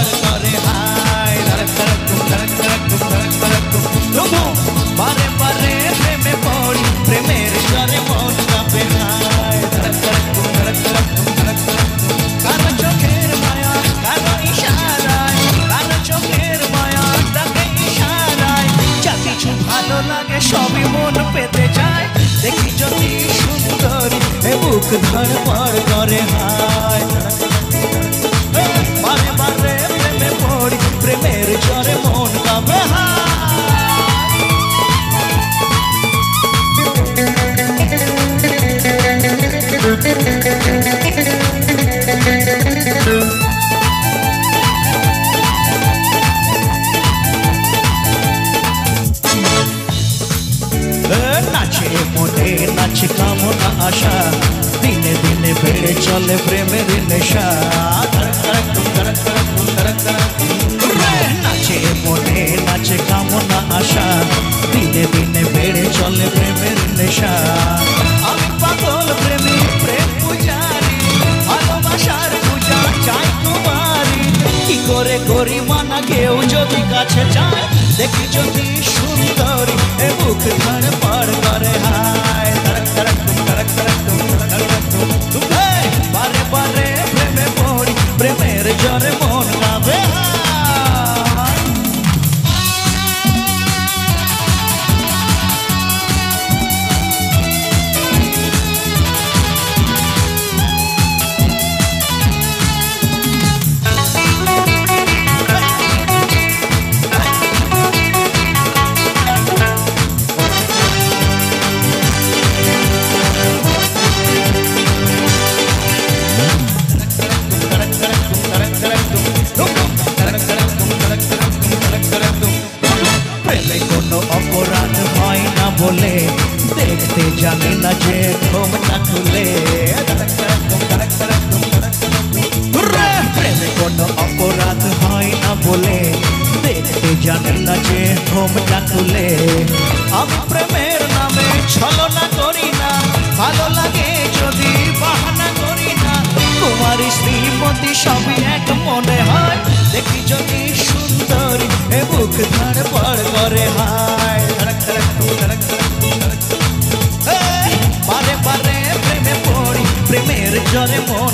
पड़ करे हाय धड़क धड़क तुम धड़क धड़क तुम धड़क धड़क तुम बारे बारे प्रेमे पड़ी प्रेमेर जरे मन कांपे हाय धड़क धड़क तुम धड़क धड़क तुम धड़क धड़क कारो चोखेर माया कारो इशाराय कारो चोखेर माया ताके इशाराय जा किछु भालो लागे सबই মন পেতে যায় দেখি যদি সুন্দরী এ বুক ধড়পড় করে হায় বারে বারে প্রেমে পড়ি প্রেমের জ্বরে মন কাঁপে नाचे मोने नाचे कामना आशा दिने दिने बेड़े चले प्रेमेर नेशा धड़क धड़क तुम धड़क धड़क तुम धड़क धड़क नाचे मोने नाचे कामना आशा दिने दिने बेड़े चले प्रेमेर नेशा आमी पागल प्रेमी प्रेम पुजारी भालोबासार पूजा चाই তোমারি কি করে করি মানা কেউ যদি কাছে যায় দেখি যদি সুন্দরী এ বুক ধড়পড় করে হায় ধড়ক ধড়ক তুম ধড়ক ধড়ক তুম ধড়ক ধড়ক তুম বারে বারে প্রেমে পড়ি প্রেমের জ্বরে মন কাঁপে बोले देखते जाने ना जे घूमता खुले प्रेम कोनो अपराध হয় না বলে দেখতে জানে না যে ঘুমটা খুলে আমি প্রেমের নামে ছলনা করি না ভালো লাগে যদি বাহানা করি না কুমারী শ্রীমতী সবই এক মনে হয় দেখি যদি সুন্দরী এ বুক ধড়পড় করে হায় ধড়ক ধড়ক তুম ধড়ক ধড়ক তুম ধড়ক বারে বারে প্রেমে পড়ি প্রেমের জ্বরে মন